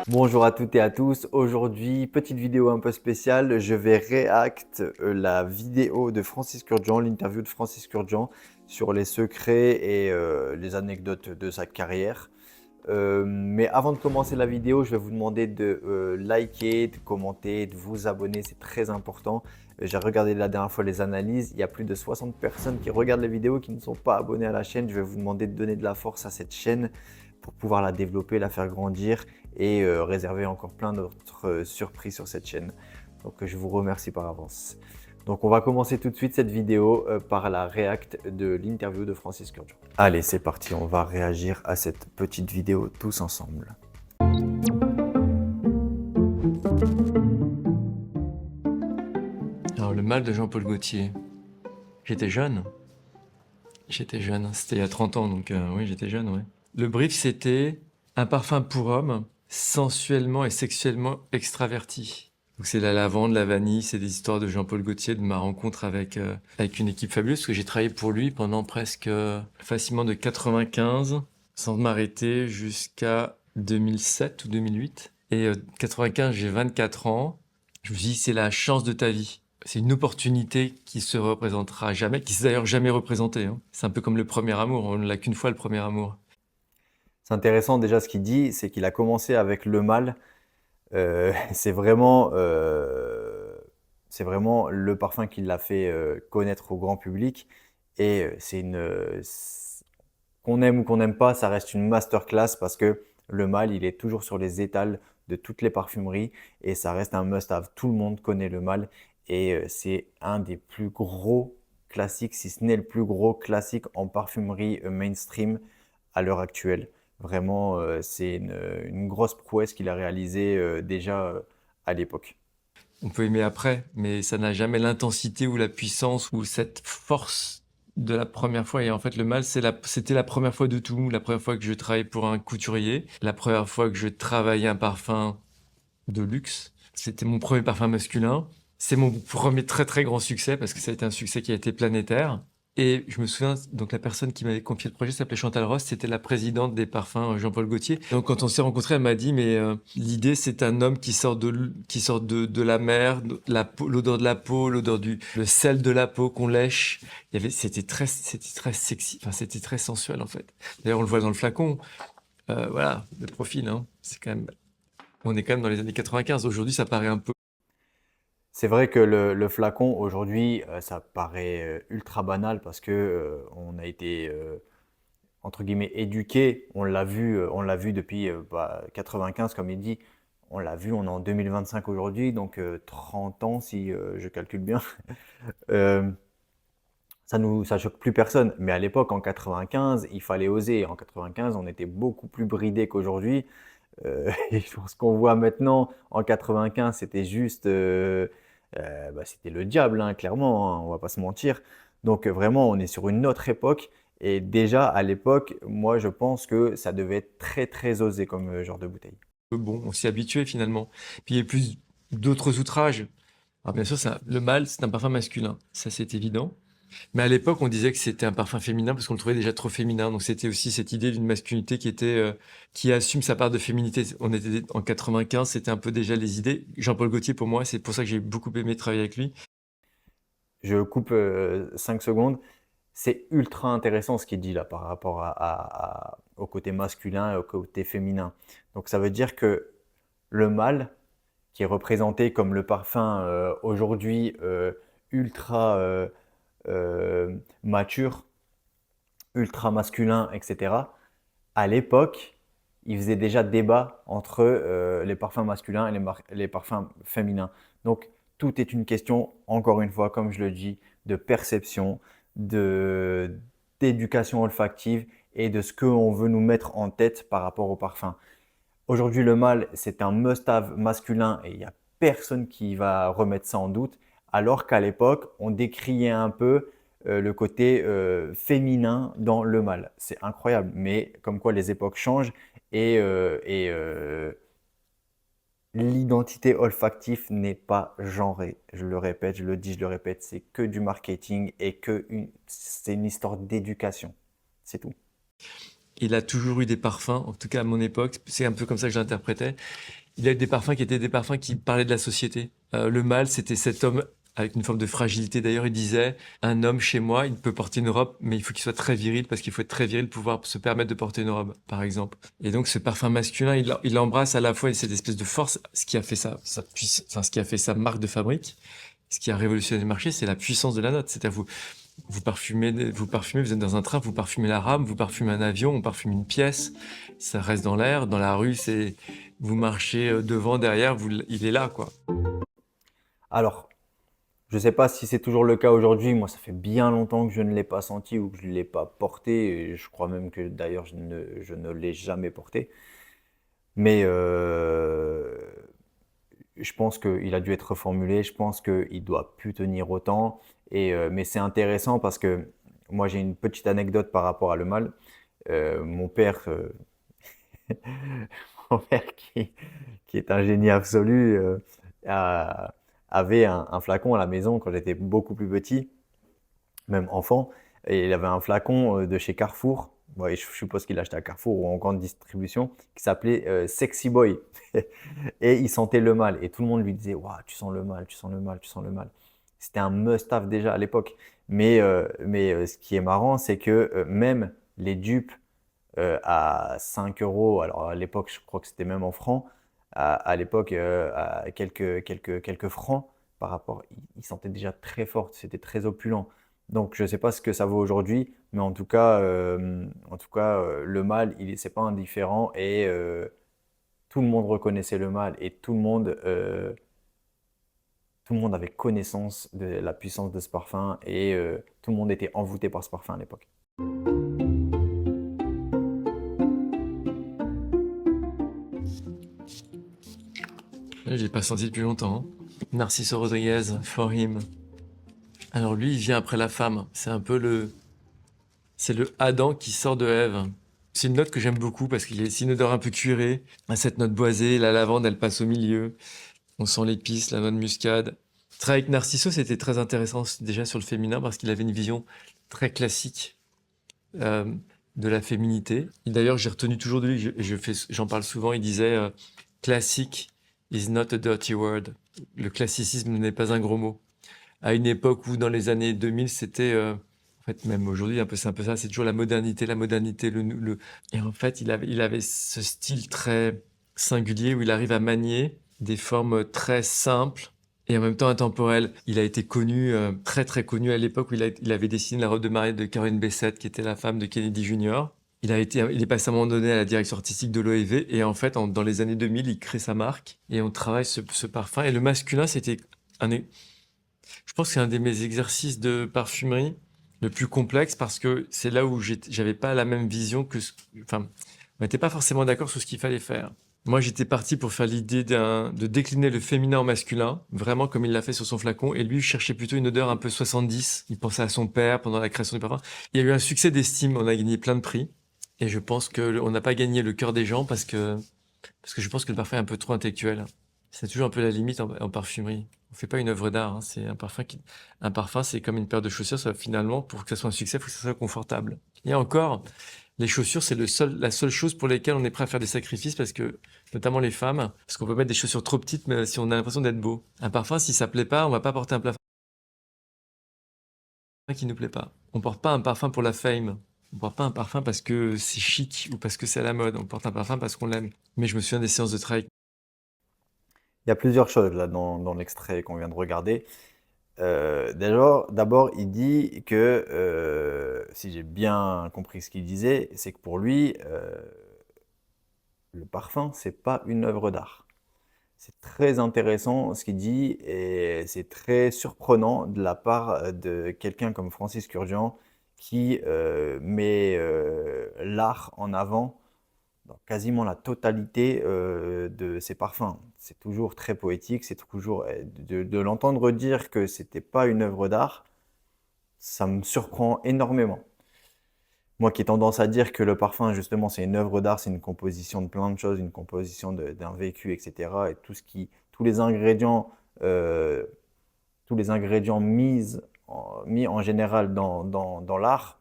Bonjour à toutes et à tous. Aujourd'hui, petite vidéo un peu spéciale. Je vais react la vidéo de Francis Kurkdjian, l'interview de Francis Kurkdjian sur les secrets et les anecdotes de sa carrière. Mais avant de commencer la vidéo, je vais vous demander de liker, de commenter, de vous abonner. C'est très important. J'ai regardé la dernière fois les analyses. Il y a plus de 60 personnes qui regardent les vidéos qui ne sont pas abonnées à la chaîne. Je vais vous demander de donner de la force à cette chaîne pour pouvoir la développer, la faire grandir et réserver encore plein d'autres surprises sur cette chaîne. Donc je vous remercie par avance. Donc on va commencer tout de suite cette vidéo par la react de l'interview de Francis Kurkdjian. Allez, c'est parti, on va réagir à cette petite vidéo tous ensemble. Alors, le mal de Jean-Paul Gaultier. J'étais jeune. C'était il y a 30 ans, donc oui, j'étais jeune, ouais. Le brief, c'était un parfum pour homme, sensuellement et sexuellement extraverti. Donc c'est la lavande, la vanille, c'est des histoires de Jean-Paul Gaultier, de ma rencontre avec une équipe fabuleuse, parce que j'ai travaillé pour lui pendant presque facilement de 95, sans m'arrêter jusqu'à 2007 ou 2008. Et 95, j'ai 24 ans. Je me suis dit, c'est la chance de ta vie. C'est une opportunité qui se représentera jamais, qui s'est d'ailleurs jamais représentée, hein. C'est un peu comme le premier amour, on ne l'a qu'une fois le premier amour. C'est intéressant déjà ce qu'il dit, c'est qu'il a commencé avec le mal. C'est vraiment le parfum qui l'a fait connaître au grand public. Et qu'on aime ou qu'on n'aime pas, ça reste une masterclass parce que le mal, il est toujours sur les étals de toutes les parfumeries et ça reste un must-have. Tout le monde connaît le mal et c'est un des plus gros classiques, si ce n'est le plus gros classique en parfumerie mainstream à l'heure actuelle. Vraiment, c'est une grosse prouesse qu'il a réalisée déjà à l'époque. On peut aimer après, mais ça n'a jamais l'intensité ou la puissance ou cette force de la première fois. Et en fait, le mal, c'était la première fois de tout. La première fois que je travaillais pour un couturier, la première fois que je travaillais un parfum de luxe. C'était mon premier parfum masculin. C'est mon premier très très grand succès parce que ça a été un succès qui a été planétaire. Et je me souviens, donc la personne qui m'avait confié le projet s'appelait Chantal Ross, c'était la présidente des parfums Jean-Paul Gaultier. Donc quand on s'est rencontrés, elle m'a dit, mais l'idée c'est un homme qui sort de la mer, l'odeur de la peau, le sel de la peau qu'on lèche. C'était très sexy, enfin c'était très sensuel en fait. D'ailleurs on le voit dans le flacon. Voilà, le profil, hein. On est quand même dans les années 95. Aujourd'hui, ça paraît un peu. C'est vrai que le flacon aujourd'hui, ça paraît ultra banal parce que on a été entre guillemets éduqué. On l'a vu depuis 95 comme il dit. On l'a vu, on est en 2025 aujourd'hui, donc 30 ans si je calcule bien. Euh, ça choque plus personne. Mais à l'époque, en 95, il fallait oser. En 95, on était beaucoup plus bridé qu'aujourd'hui. Et ce qu'on voit maintenant, en 95, c'était juste, c'était le diable, hein, clairement, hein, on va pas se mentir. Donc vraiment, on est sur une autre époque. Et déjà, à l'époque, moi, je pense que ça devait être très, très osé comme genre de bouteille. Bon, on s'y est habitué finalement. Puis il y a plus d'autres outrages. Alors bien sûr, le mâle, c'est un parfum masculin. Ça, c'est évident. Mais à l'époque, on disait que c'était un parfum féminin parce qu'on le trouvait déjà trop féminin. Donc c'était aussi cette idée d'une masculinité qui assume sa part de féminité. On était en 95, c'était un peu déjà les idées. Jean-Paul Gaultier, pour moi, c'est pour ça que j'ai beaucoup aimé travailler avec lui. Je coupe 5 secondes. C'est ultra intéressant ce qu'il dit là par rapport au côté masculin et au côté féminin. Donc ça veut dire que le mâle, qui est représenté comme le parfum aujourd'hui ultra mature, ultra masculin, etc. À l'époque, il faisait déjà débat entre les parfums masculins et les parfums féminins. Donc tout est une question, encore une fois, comme je le dis, de perception, de d'éducation olfactive et de ce qu'on veut nous mettre en tête par rapport au parfum. Aujourd'hui, le mâle, c'est un must-have masculin et il n'y a personne qui va remettre ça en doute. Alors qu'à l'époque, on décriait un peu le côté féminin dans le mâle. C'est incroyable, mais comme quoi les époques changent et l'identité olfactive n'est pas genrée. Je le répète, je le dis, je le répète, c'est que du marketing et c'est une histoire d'éducation. C'est tout. il a toujours eu des parfums, en tout cas à mon époque, c'est un peu comme ça que je l'interprétais. Il a eu des parfums qui étaient des parfums qui parlaient de la société. Le mâle, c'était cet homme avec une forme de fragilité. D'ailleurs, il disait, un homme chez moi, il peut porter une robe, mais il faut qu'il soit très viril, parce qu'il faut être très viril pour pouvoir se permettre de porter une robe, par exemple. Et donc, ce parfum masculin, il embrasse à la fois cette espèce de force, ce qui a fait ce qui a fait sa marque de fabrique, ce qui a révolutionné le marché, c'est la puissance de la note. C'est-à-dire, vous êtes dans un train, vous parfumez la rame, vous parfumez un avion, on parfume une pièce, ça reste dans l'air. Dans la rue, vous marchez devant, derrière, il est là, quoi. Alors, je ne sais pas si c'est toujours le cas aujourd'hui. Moi, ça fait bien longtemps que je ne l'ai pas senti ou que je ne l'ai pas porté. Et je crois même que d'ailleurs, je ne l'ai jamais porté. Mais je pense qu'il a dû être reformulé. Je pense qu'il doit plus tenir autant. Mais c'est intéressant parce que moi, j'ai une petite anecdote par rapport à le mal. Mon père, mon père qui est un génie absolu, a- avait un flacon à la maison quand j'étais beaucoup plus petit, même enfant. Et il avait un flacon de chez Carrefour. Ouais, je suppose qu'il l'achetait à Carrefour ou en grande distribution, qui s'appelait Sexy Boy. Et il sentait le mal. Et tout le monde lui disait, waouh, tu sens le mal, tu sens le mal, tu sens le mal. C'était un must-have déjà à l'époque. Mais ce qui est marrant, c'est que même les dupes à 5 euros, alors à l'époque, je crois que c'était même en francs, à l'époque, à quelques francs par rapport, ils sentaient déjà très fort, c'était très opulent. Donc, je ne sais pas ce que ça vaut aujourd'hui, mais en tout cas le mal, c'est pas indifférent et tout le monde reconnaissait le mal et tout le monde avait connaissance de la puissance de ce parfum et tout le monde était envoûté par ce parfum à l'époque. J'ai pas senti depuis longtemps, hein. Narciso Rodriguez, For Him. Alors lui, il vient après la femme. C'est le Adam qui sort de Ève. C'est une note que j'aime beaucoup parce c'est une odeur un peu cuirée. Cette note boisée, la lavande, elle passe au milieu. On sent l'épice, la noix de muscade. Travailler avec Narciso, c'était très intéressant déjà sur le féminin parce qu'il avait une vision très classique euh, de la féminité. Et d'ailleurs, j'ai retenu toujours de lui, j'en parle souvent, il disait classic is not a dirty word. Le classicisme n'est pas un gros mot. À une époque où dans les années 2000, c'était en fait même aujourd'hui c'est un peu ça, c'est toujours la modernité, et en fait, il avait ce style très singulier où il arrive à manier des formes très simples et en même temps intemporelles. Il a été connu, très très connu à l'époque où il avait dessiné la robe de mariée de Caroline Bessette, qui était la femme de Kennedy Jr. Il est passé à un moment donné à la direction artistique de l'OEV et en fait, dans les années 2000, il crée sa marque et on travaille ce parfum. Et le masculin, je pense que c'est un de mes exercices de parfumerie le plus complexe parce que c'est là où j'avais pas la même vision enfin, on n'était pas forcément d'accord sur ce qu'il fallait faire. Moi, j'étais parti pour faire l'idée de décliner le féminin en masculin, vraiment comme il l'a fait sur son flacon, et lui cherchait plutôt une odeur un peu 70. Il pensait à son père pendant la création du parfum. Il y a eu un succès d'estime, on a gagné plein de prix, et je pense que on n'a pas gagné le cœur des gens parce que je pense que le parfum est un peu trop intellectuel. C'est toujours un peu la limite en parfumerie. On fait pas une œuvre d'art, hein. Un parfum, c'est comme une paire de chaussures. Finalement, pour que ça soit un succès, il faut que ça soit confortable. Et encore, les chaussures, c'est la seule chose pour lesquelles on est prêt à faire des sacrifices parce que, notamment les femmes, parce qu'on peut mettre des chaussures trop petites, mais si on a l'impression d'être beau. Un parfum, si ça plaît pas, on va pas porter un parfum qui nous plaît pas. On porte pas un parfum pour la fame. On porte pas un parfum parce que c'est chic ou parce que c'est à la mode. On porte un parfum parce qu'on l'aime. Mais je me souviens des séances de travail. Il y a plusieurs choses là dans l'extrait qu'on vient de regarder. D'abord, il dit que, si j'ai bien compris ce qu'il disait, c'est que pour lui, le parfum, c'est pas une œuvre d'art. C'est très intéressant ce qu'il dit et c'est très surprenant de la part de quelqu'un comme Francis Kurkdjian qui met l'art en avant dans quasiment la totalité de ses parfums. C'est toujours très poétique, c'est toujours de l'entendre dire que c'était pas une œuvre d'art, ça me surprend énormément. Moi qui ai tendance à dire que le parfum, justement, c'est une œuvre d'art, c'est une composition de plein de choses, une composition d'un vécu, etc. Et euh, tous les ingrédients mis en général dans l'art,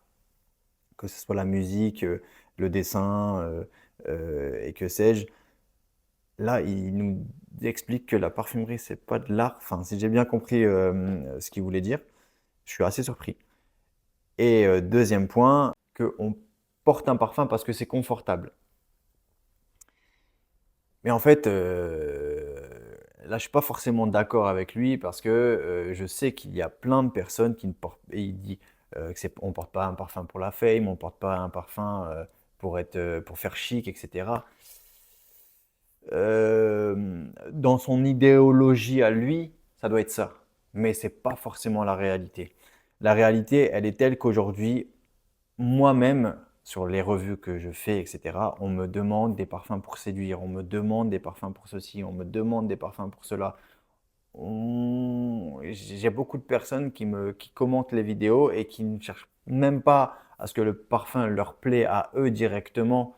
que ce soit la musique, le dessin, et que sais-je. Là, il nous explique que la parfumerie, c'est pas de l'art. Enfin, si j'ai bien compris ce qu'il voulait dire, je suis assez surpris. Et deuxième point, qu'on porte un parfum parce que c'est confortable. Mais en fait, là, je suis pas forcément d'accord avec lui parce que je sais qu'il y a plein de personnes qui ne portent. Et il dit on porte pas un parfum pour la fame, on porte pas un parfum pour faire chic, etc. Dans son idéologie à lui, ça doit être ça. Mais c'est pas forcément la réalité. La réalité, elle est telle qu'aujourd'hui, moi-même, sur les revues que je fais, etc., on me demande des parfums pour séduire, on me demande des parfums pour ceci, on me demande des parfums pour cela. J'ai beaucoup de personnes qui commentent les vidéos et qui ne cherchent même pas à ce que le parfum leur plaît à eux directement,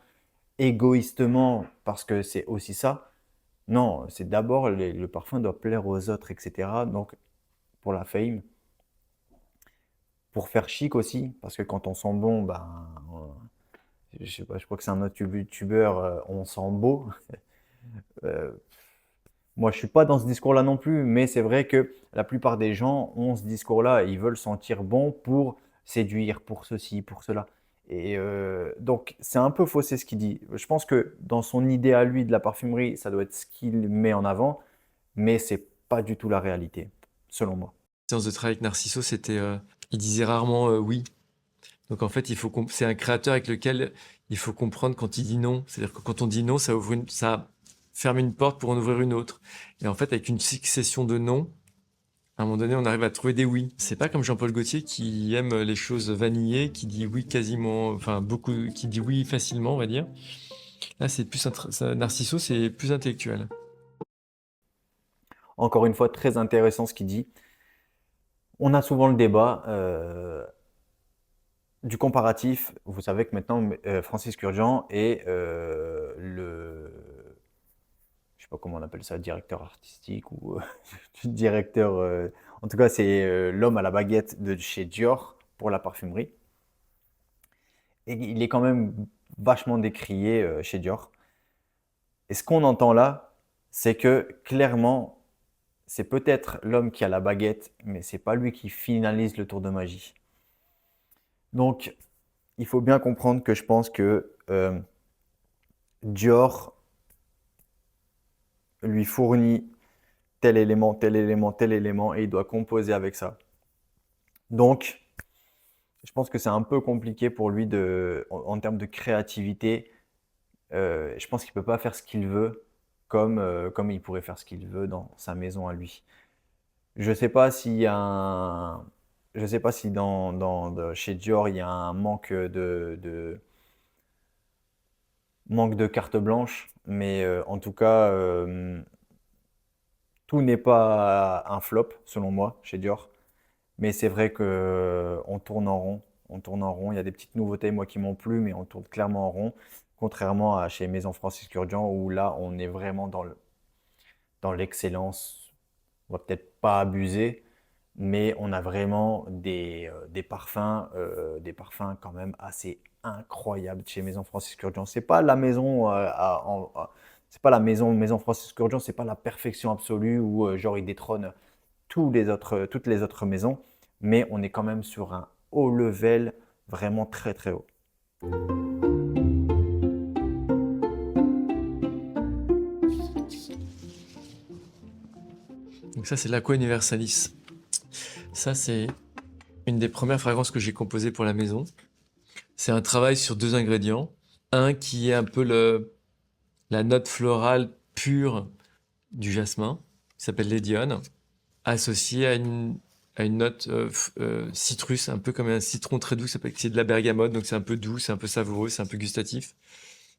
égoïstement, parce que c'est aussi ça. Non, c'est d'abord le parfum doit plaire aux autres, etc. Donc, pour la fame, pour faire chic aussi, parce que quand on sent bon, ben, je sais pas, je crois que c'est un autre youtubeur, on sent beau. Euh, Moi, je suis pas dans ce discours-là non plus, mais c'est vrai que la plupart des gens ont ce discours-là. Ils veulent sentir bon pour séduire, pour ceci, pour cela. Et donc, c'est un peu faussé ce qu'il dit. Je pense que dans son idée à lui de la parfumerie, ça doit être ce qu'il met en avant, mais c'est pas du tout la réalité, selon moi. Séance de travail avec Narciso, c'était, il disait rarement oui. Donc en fait, c'est un créateur avec lequel il faut comprendre quand il dit non. C'est-à-dire que quand on dit non, ça ferme une porte pour en ouvrir une autre. Et en fait, avec une succession de non, à un moment donné, on arrive à trouver des oui. C'est pas comme Jean-Paul Gaultier qui aime les choses vanillées, qui dit oui quasiment, enfin beaucoup, qui dit oui facilement, on va dire. Là, Narciso, c'est plus intellectuel. Encore une fois, très intéressant ce qu'il dit. On a souvent le débat du comparatif. Vous savez que maintenant, Francis Kurkdjian est je sais pas comment on appelle ça, directeur artistique ou directeur. En tout cas, c'est l'homme à la baguette de chez Dior pour la parfumerie. Et il est quand même vachement décrié chez Dior. Et ce qu'on entend là, c'est que clairement, c'est peut-être l'homme qui a la baguette, mais c'est pas lui qui finalise le tour de magie. Donc, il faut bien comprendre que je pense que Dior lui fournit tel élément, tel élément, tel élément, et il doit composer avec ça. Donc, je pense que c'est un peu compliqué pour lui en termes de créativité. Je pense qu'il ne peut pas faire ce qu'il veut comme il pourrait faire ce qu'il veut dans sa maison à lui. Je ne sais pas s'il y a je sais pas si chez Dior il y a un manque de carte blanche, mais en tout cas, tout n'est pas un flop selon moi chez Dior. Mais c'est vrai que on tourne en rond. On tourne en rond. Il y a des petites nouveautés, moi, qui m'ont plu, mais on tourne clairement en rond. Contrairement à chez Maison Francis Kurkdjian, où là, on est vraiment dans l'excellence. On va peut-être pas abuser, mais on a vraiment des parfums quand même assez incroyables chez Maison Francis Kurkdjian. C'est pas la maison, c'est pas la maison Francis Kurkdjian, c'est pas la perfection absolue où genre il détrône toutes les autres maisons, mais on est quand même sur un haut level vraiment très très haut. Donc ça, c'est l'Aqua Universalis. Ça, c'est une des premières fragrances que j'ai composées pour la maison. C'est un travail sur 2 ingrédients. Un qui est un peu la note florale pure du jasmin, qui s'appelle l'édione, associée à une note citrus, un peu comme un citron très doux, c'est de la bergamote, donc c'est un peu doux, c'est un peu savoureux, c'est un peu gustatif.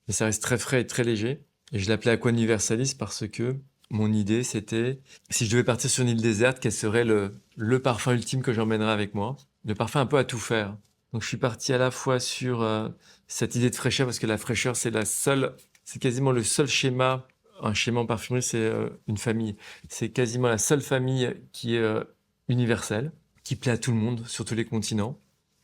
Mais ça reste très frais et très léger. Et je l'appelais Aqua Universalis parce que mon idée, c'était, si je devais partir sur une île déserte, quel serait le parfum ultime que j'emmènerais avec moi? Le parfum un peu à tout faire. Donc je suis parti à la fois sur cette idée de fraîcheur, parce que la fraîcheur, c'est quasiment le seul schéma. Un schéma en parfumerie, c'est une famille. C'est quasiment la seule famille qui est universelle, qui plaît à tout le monde, sur tous les continents.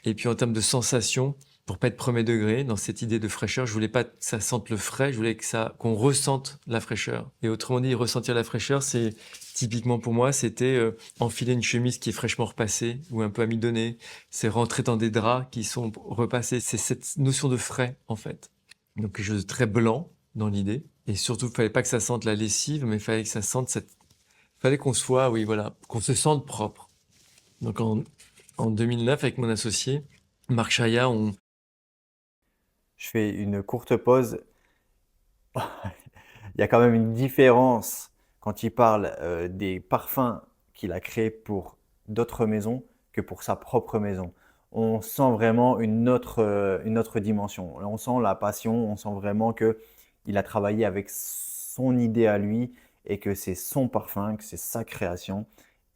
Et puis en termes de sensation, pour pas être premier degré dans cette idée de fraîcheur. Je voulais pas que ça sente le frais, je voulais qu'on ressente la fraîcheur. Et autrement dit, ressentir la fraîcheur, c'est typiquement pour moi, c'était enfiler une chemise qui est fraîchement repassée ou un peu amidonnée. C'est rentrer dans des draps qui sont repassés. C'est cette notion de frais, en fait. Donc quelque chose de très blanc dans l'idée. Et surtout, il fallait pas que ça sente la lessive, mais il fallait que ça sente fallait qu'on soit, oui, voilà, qu'on se sente propre. Donc en 2009, avec mon associé, Marc Chaya, Je fais une courte pause. Il y a quand même une différence quand il parle des parfums qu'il a créés pour d'autres maisons que pour sa propre maison. On sent vraiment une autre dimension. On sent la passion, on sent vraiment que il a travaillé avec son idée à lui et que c'est son parfum, que c'est sa création.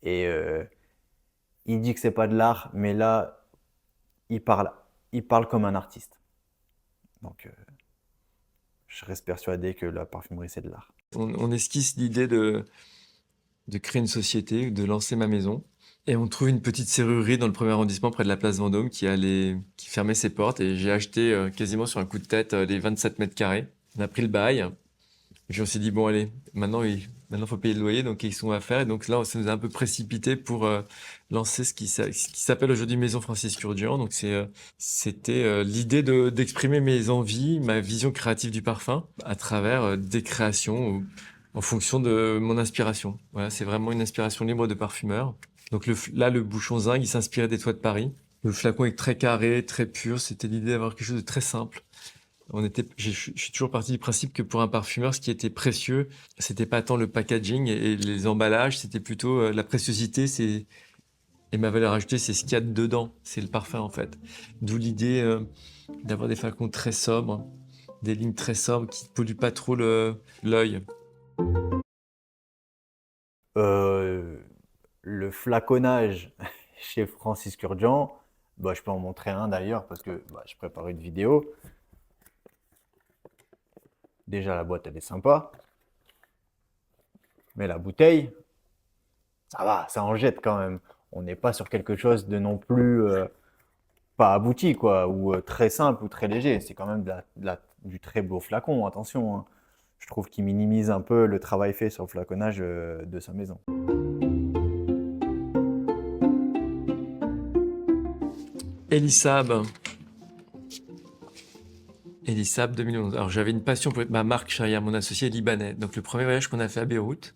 Et il dit que c'est pas de l'art, mais là, il parle, il parle comme un artiste. Donc, je reste persuadé que la parfumerie, c'est de l'art. on esquisse l'idée de créer une société, de lancer ma maison. Et on trouve une petite serrurerie dans le premier arrondissement près de la place Vendôme qui fermait ses portes. Et j'ai acheté quasiment sur un coup de tête les 27 mètres carrés. On a pris le bail. Et puis on s'est dit, bon, allez, maintenant faut payer le loyer, donc qu'est-ce qu'on va faire? Et donc là, ça nous a un peu précipité pour lancer ce qui s'appelle aujourd'hui Maison Francis Kurdian. Donc c'était l'idée d'exprimer mes envies, ma vision créative du parfum à travers des créations en fonction de mon inspiration. Voilà, c'est vraiment une inspiration libre de parfumeur. Donc là, le bouchon zinc, il s'inspirait des toits de Paris. Le flacon est très carré, très pur. C'était l'idée d'avoir quelque chose de très simple. Je suis toujours parti du principe que pour un parfumeur, ce qui était précieux, c'était pas tant le packaging et les emballages, c'était plutôt la préciosité, et ma valeur ajoutée, c'est ce qu'il y a dedans, c'est le parfum en fait. D'où l'idée d'avoir des flacons très sobres, des lignes très sobres qui ne polluent pas trop l'œil. Euh, le flaconnage chez Francis Kurkdjian, bah, je peux en montrer un d'ailleurs parce que bah, je prépare une vidéo. Déjà, la boîte, elle est sympa. Mais la bouteille, ça va, ça en jette quand même. On n'est pas sur quelque chose de non plus pas abouti, quoi, ou très simple ou très léger. C'est quand même du très beau flacon, attention, hein. Je trouve qu'il minimise un peu le travail fait sur le flaconnage de sa maison. Elisab. Elisab 2011. Alors j'avais une passion pour ma marque Shahriar, mon associé est libanais. Donc le premier voyage qu'on a fait à Beyrouth,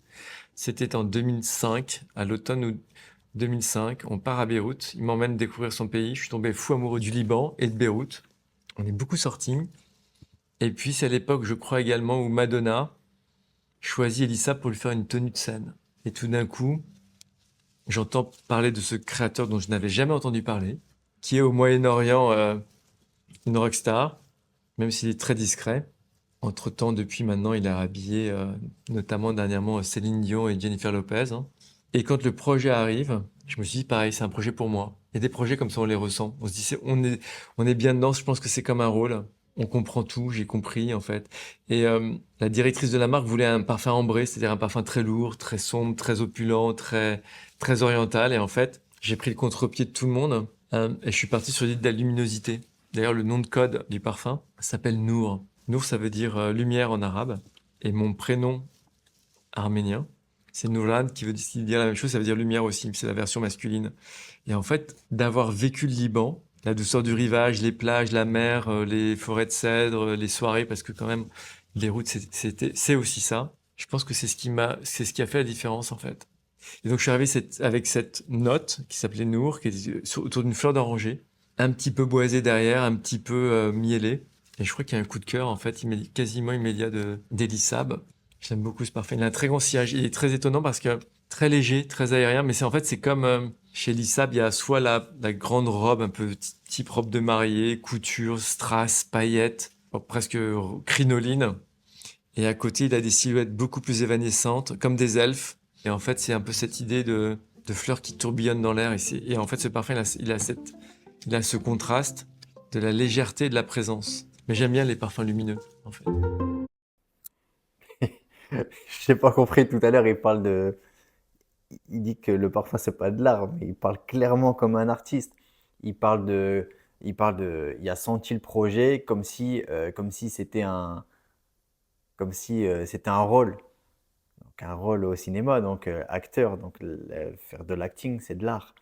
c'était en 2005, à l'automne 2005. On part à Beyrouth, il m'emmène découvrir son pays. Je suis tombé fou amoureux du Liban et de Beyrouth. On est beaucoup sortis. Et puis c'est à l'époque, je crois également, où Madonna choisit Elisab pour lui faire une tenue de scène. Et tout d'un coup, j'entends parler de ce créateur dont je n'avais jamais entendu parler, qui est au Moyen-Orient une rockstar, même s'il est très discret. Entre-temps, depuis maintenant, il a habillé notamment dernièrement Céline Dion et Jennifer Lopez, hein. Et quand le projet arrive, je me suis dit pareil, c'est un projet pour moi. Il y a des projets comme ça, on les ressent. On se dit, on est bien dedans, je pense que c'est comme un rôle. On comprend tout, j'ai compris en fait. Et la directrice de la marque voulait un parfum ambré, c'est-à-dire un parfum très lourd, très sombre, très opulent, très oriental. Et en fait, j'ai pris le contre-pied de tout le monde et je suis parti sur l'idée de la luminosité. D'ailleurs, le nom de code du parfum s'appelle Nour. Nour, ça veut dire lumière en arabe. Et mon prénom arménien, c'est Nourlan qui veut dire la même chose, ça veut dire lumière aussi, c'est la version masculine. Et en fait, d'avoir vécu le Liban, la douceur du rivage, les plages, la mer, les forêts de cèdres, les soirées, parce que quand même, les routes, c'est aussi ça. Je pense que c'est c'est ce qui a fait la différence en fait. Et donc je suis arrivé avec cette note qui s'appelait Nour, qui était autour d'une fleur d'oranger, un petit peu boisée derrière, un petit peu mielée. Et je crois qu'il y a un coup de cœur en fait, quasiment immédiat d'Elisab. J'aime beaucoup ce parfum. Il a un très grand sillage. Il est très étonnant parce que très léger, très aérien, mais c'est comme chez Elisab, il y a soit la grande robe, un peu type robe de mariée, couture, strass, paillettes, presque crinoline. Et à côté, il a des silhouettes beaucoup plus évanescentes, comme des elfes. Et en fait, c'est un peu cette idée de fleurs qui tourbillonnent dans l'air. Et en fait, ce parfum, il a ce contraste de la légèreté et de la présence. Mais j'aime bien les parfums lumineux, en fait. Je n'ai pas compris tout à l'heure, il dit que le parfum c'est pas de l'art, mais il parle clairement comme un artiste. Il parle il a senti le projet comme si c'était un rôle. Donc un rôle au cinéma, donc acteur, donc faire de l'acting, c'est de l'art.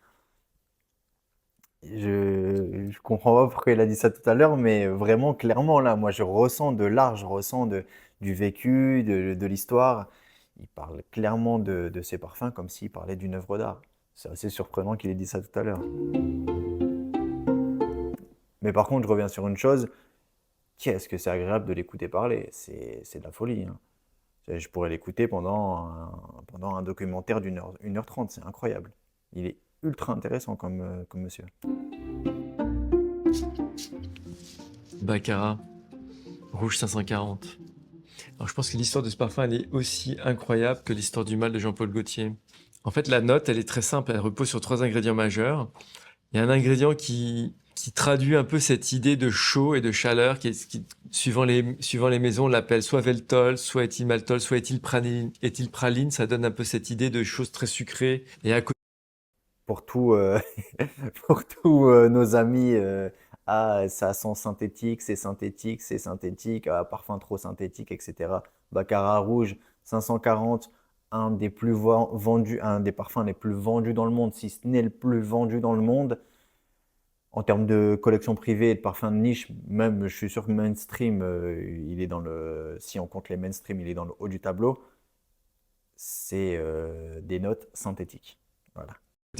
Je comprends pas pourquoi il a dit ça tout à l'heure, mais vraiment, clairement, là, moi, je ressens de l'art, du vécu, de l'histoire. Il parle clairement de ses parfums comme s'il parlait d'une œuvre d'art. C'est assez surprenant qu'il ait dit ça tout à l'heure. Mais par contre, je reviens sur une chose. Qu'est-ce que c'est agréable de l'écouter parler? C'est de la folie, hein. Je pourrais l'écouter pendant un documentaire une heure 30. C'est incroyable. Il est ultra intéressant comme monsieur. Baccarat, Rouge 540. Alors je pense que l'histoire de ce parfum, elle est aussi incroyable que l'histoire du mal de Jean-Paul Gaultier. En fait, la note, elle est très simple. Elle repose sur 3 ingrédients majeurs. Il y a un ingrédient qui traduit un peu cette idée de chaud et de chaleur suivant les maisons, on l'appelle soit Veltol, soit éthylmaltol, soit éthylpraline. Éthylpraline, ça donne un peu cette idée de choses très sucrées. Et à côté, Pour tous pour tous nos amis, ah, ça sent synthétique, c'est synthétique, ah, parfum trop synthétique, etc. Baccarat rouge, 540, un des parfums les plus vendus dans le monde, si ce n'est le plus vendu dans le monde. En termes de collection privée et de parfums de niche, même, je suis sûr que mainstream, si on compte les mainstream, il est dans le haut du tableau. C'est des notes synthétiques. Voilà.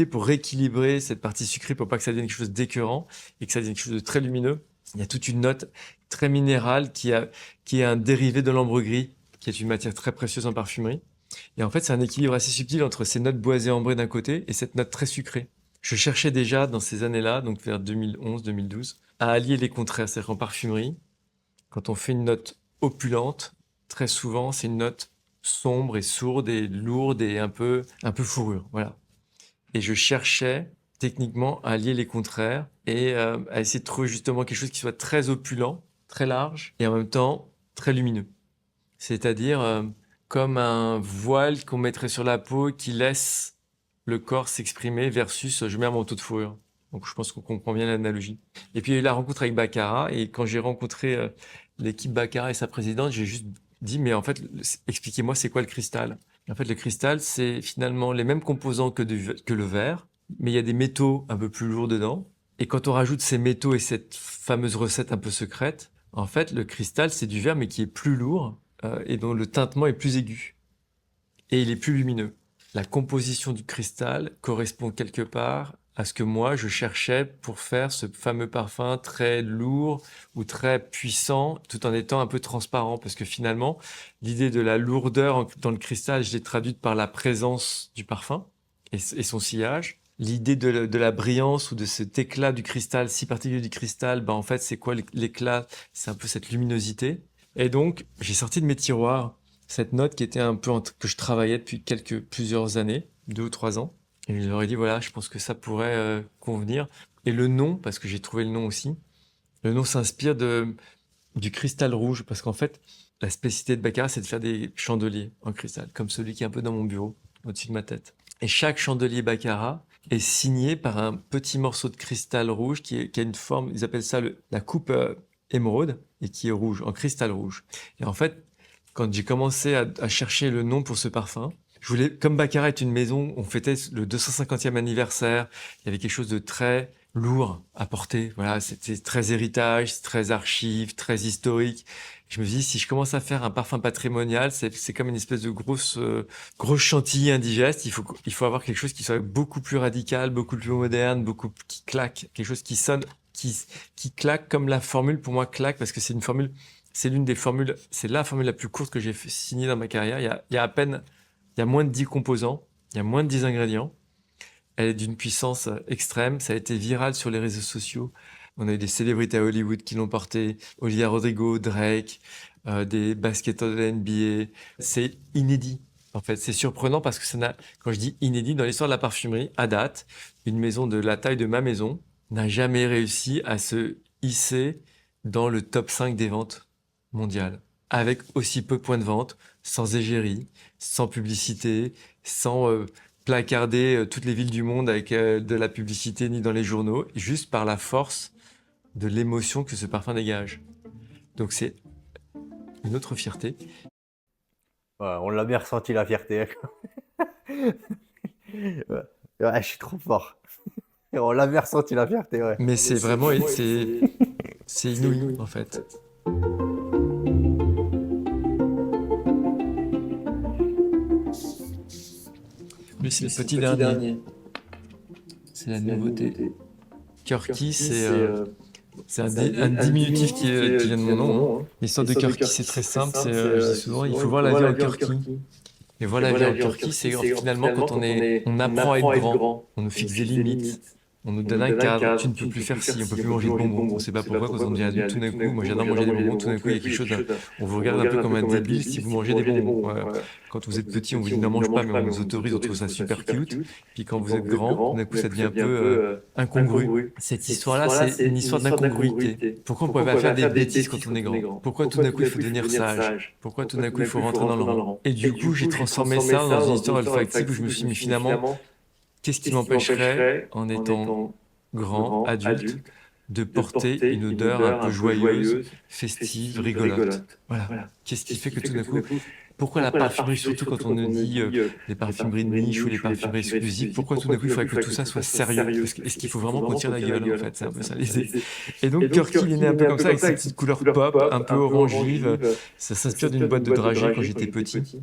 pour rééquilibrer cette partie sucrée pour pas que ça devienne quelque chose d'écœurant et que ça devienne quelque chose de très lumineux, il y a toute une note très minérale qui est un dérivé de l'ambre gris, qui est une matière très précieuse en parfumerie. Et en fait, c'est un équilibre assez subtil entre ces notes boisées ambrées d'un côté et cette note très sucrée. Je cherchais déjà dans ces années-là, donc vers 2011-2012, à allier les contraires. C'est-à-dire qu'en parfumerie, quand on fait une note opulente, très souvent, c'est une note sombre et sourde et lourde et un peu fourrure. Voilà. Et je cherchais techniquement à allier les contraires et à essayer de trouver justement quelque chose qui soit très opulent, très large et en même temps très lumineux. C'est-à-dire comme un voile qu'on mettrait sur la peau qui laisse le corps s'exprimer versus je mets un manteau de fourrure. Donc je pense qu'on comprend bien l'analogie. Et puis il y a eu la rencontre avec Baccarat et quand j'ai rencontré l'équipe Baccarat et sa présidente, j'ai juste dit mais en fait expliquez-moi c'est quoi le cristal. Et en fait le cristal c'est finalement les mêmes composants que le verre, mais il y a des métaux un peu plus lourds dedans. Et quand on rajoute ces métaux et cette fameuse recette un peu secrète, en fait le cristal c'est du verre mais qui est plus lourd et dont le tintement est plus aigu. Et il est plus lumineux. La composition du cristal correspond quelque part à ce que moi je cherchais pour faire ce fameux parfum très lourd ou très puissant tout en étant un peu transparent parce que finalement l'idée de la lourdeur dans le cristal je l'ai traduite par la présence du parfum et son sillage. L'idée de la brillance ou de cet éclat du cristal, si particulier du cristal, en fait c'est quoi l'éclat? C'est un peu cette luminosité. Et donc j'ai sorti de mes tiroirs cette note qui était un peu que je travaillais depuis plusieurs années, 2 ou 3 ans. Et je leur ai dit voilà, je pense que ça pourrait convenir. Et le nom, parce que j'ai trouvé le nom aussi, le nom s'inspire du cristal rouge, parce qu'en fait, la spécificité de Baccarat, c'est de faire des chandeliers en cristal, comme celui qui est un peu dans mon bureau, au-dessus de ma tête. Et chaque chandelier Baccarat est signé par un petit morceau de cristal rouge qui a une forme, ils appellent ça la coupe émeraude, et qui est rouge, en cristal rouge. Et en fait, quand j'ai commencé à chercher le nom pour ce parfum, comme Baccarat est une maison, on fêtait le 250e anniversaire, il y avait quelque chose de très lourd à porter. Voilà, c'était très héritage, très archive, très historique. Je me suis dit, si je commence à faire un parfum patrimonial, c'est comme une espèce de grosse chantilly indigeste. Il faut avoir quelque chose qui soit beaucoup plus radical, beaucoup plus moderne, qui claque, quelque chose qui sonne, qui claque comme la formule pour moi claque parce que c'est une formule. C'est la formule la plus courte que j'ai signée dans ma carrière. Il y a moins de 10 composants, il y a moins de 10 ingrédients. Elle est d'une puissance extrême. Ça a été viral sur les réseaux sociaux. On a eu des célébrités à Hollywood qui l'ont porté. Olivia Rodrigo, Drake, des basketteurs de la NBA. C'est inédit. En fait, c'est surprenant parce que quand je dis inédit, dans l'histoire de la parfumerie, à date, une maison de la taille de ma maison n'a jamais réussi à se hisser dans le top 5 des ventes mondiales. Avec aussi peu de points de vente, sans égérie, sans publicité, sans placarder toutes les villes du monde avec de la publicité ni dans les journaux, juste par la force de l'émotion que ce parfum dégage. Donc c'est une autre fierté. Ouais, on l'a bien ressenti la fierté. Ouais. Ouais, je suis trop fort. On l'a bien ressenti la fierté, ouais. Mais c'est vraiment, c'est inouï en fait. Lui, c'est le petit dernier. C'est la nouveauté. Kirky, c'est un diminutif qui vient de mon nom. Hein. L'histoire de Kirky, c'est très simple. Je dis souvent, il faut voir la vie en Kirky. Et voir la vie en Kirky, c'est finalement quand on apprend à être grand, on nous fixe des limites. On nous donne un cadre, tu ne peux plus faire ci, on ne peut plus manger de bonbons. On ne sait pas pourquoi, quand on devient adulte, tout d'un coup, moi j'adore manger des bonbons, tout d'un coup il y a quelque chose, on vous regarde un peu comme un débile si vous mangez des bonbons. Ouais. Quand vous êtes petit, on vous dit n'en mange pas, mais on vous autorise, on trouve ça super cute. Puis quand vous êtes grand, tout d'un coup ça devient un peu incongru. Cette histoire-là, c'est une histoire d'incongruité. Pourquoi on ne pourrait pas faire des bêtises quand on est grand? Pourquoi tout d'un coup il faut devenir sage? Pourquoi tout d'un coup il faut rentrer dans le rang? Et du coup, j'ai transformé ça dans une histoire olfactive où je me suis mis finalement, qu'est-ce qui m'empêcherait, en étant grand, adulte, de porter une odeur un peu joyeuse, festive, rigolote? Voilà. Qu'est-ce qui fait que tout d'un coup, pourquoi la parfumerie, surtout quand on nous dit les parfumeries de niche ou les parfumeries exclusives, pourquoi tout d'un coup il faudrait que tout ça soit sérieux? Est-ce qu'il faut vraiment qu'on tire la gueule en fait? C'est un peu ça l'idée. Et donc Kirky, il est né un peu comme ça, avec ses petites couleurs pop, un peu orangives. Ça s'inspire d'une boîte de dragées quand j'étais petit.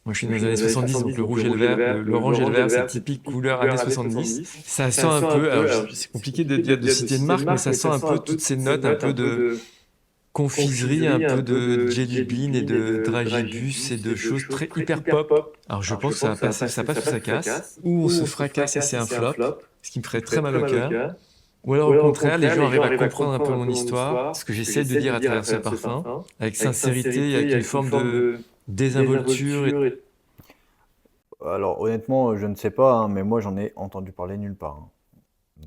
Moi, je suis dans les années 70, donc le rouge et le vert, l'orange et le vert, c'est typique couleur années 70. Ça sent un peu, alors c'est compliqué de citer une marque, mais ça sent un peu toutes ces notes, un peu de confiserie, un peu de jelly bean et de dragibus et de choses très hyper pop. Alors je pense que ça passe ou ça casse, ou on se fracasse et c'est un flop, ce qui me ferait très mal au cœur. Ou alors au contraire, les gens arrivent à comprendre un peu mon histoire, ce que j'essaie de dire à travers ce parfum, avec sincérité, avec une forme de désinvolture. Alors honnêtement, je ne sais pas, hein, mais moi j'en ai entendu parler nulle part. Hein.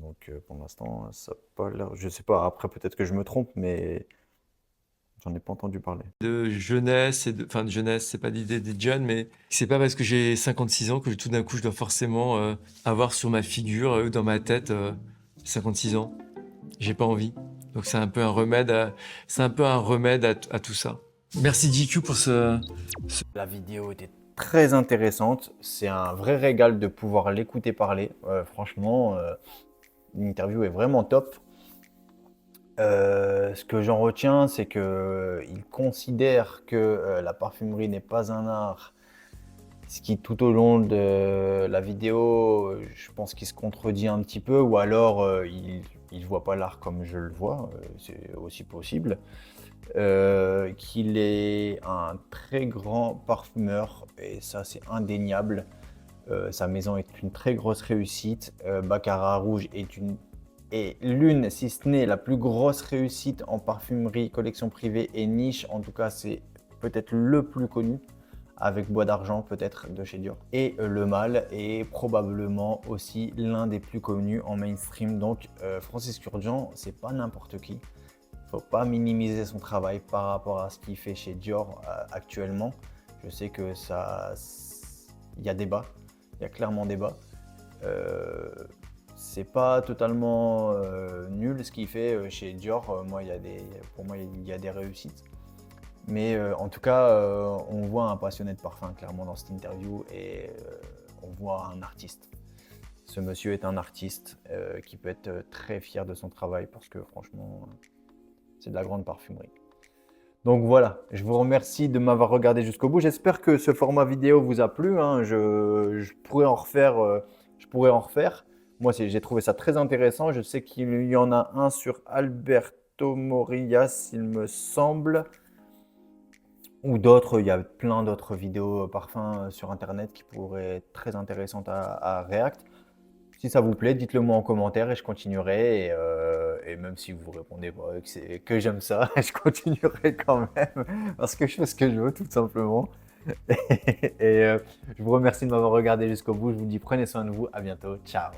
Donc pour l'instant, ça n'a pas l'air. Je sais pas, après peut-être que je me trompe, mais j'en ai pas entendu parler. De jeunesse, enfin de jeunesse, c'est pas l'idée des jeunes, mais c'est pas parce que j'ai 56 ans que tout d'un coup je dois forcément avoir sur ma figure, dans ma tête, 56 ans. J'ai pas envie. Donc c'est un peu un remède à tout ça. Merci GQ pour La vidéo était très intéressante. C'est un vrai régal de pouvoir l'écouter parler. Franchement, l'interview est vraiment top. Ce que j'en retiens, c'est qu'il considère que la parfumerie n'est pas un art. Ce qui, tout au long de la vidéo, je pense qu'il se contredit un petit peu, ou alors il ne voit pas l'art comme je le vois, c'est aussi possible. Qu'il est un très grand parfumeur, et ça c'est indéniable. Sa maison est une très grosse réussite. Baccarat Rouge est l'une, si ce n'est la plus grosse réussite en parfumerie, collection privée et niche. En tout cas, c'est peut-être le plus connu, avec Bois d'Argent peut-être de chez Dior. Et Le Mâle est probablement aussi l'un des plus connus en mainstream. Donc Francis Kurkdjian, c'est pas n'importe qui. Faut pas minimiser son travail par rapport à ce qu'il fait chez Dior actuellement. Je sais que il y a débat, il y a clairement débat. C'est pas totalement nul ce qu'il fait chez Dior. Pour moi, il y a des réussites. Mais en tout cas, on voit un passionné de parfum clairement dans cette interview, et on voit un artiste. Ce monsieur est un artiste qui peut être très fier de son travail, parce que franchement, c'est de la grande parfumerie. Donc voilà, je vous remercie de m'avoir regardé jusqu'au bout. J'espère que ce format vidéo vous a plu. Hein. Je pourrais en refaire. Moi, j'ai trouvé ça très intéressant. Je sais qu'il y en a un sur Alberto Morillas, il me semble. Ou d'autres, il y a plein d'autres vidéos parfums sur Internet qui pourraient être très intéressantes à React. Si ça vous plaît, dites-le moi en commentaire et je continuerai. Et même si vous répondez pas que j'aime ça, je continuerai quand même parce que je fais ce que je veux, tout simplement. Et je vous remercie de m'avoir regardé jusqu'au bout. Je vous dis prenez soin de vous. À bientôt. Ciao.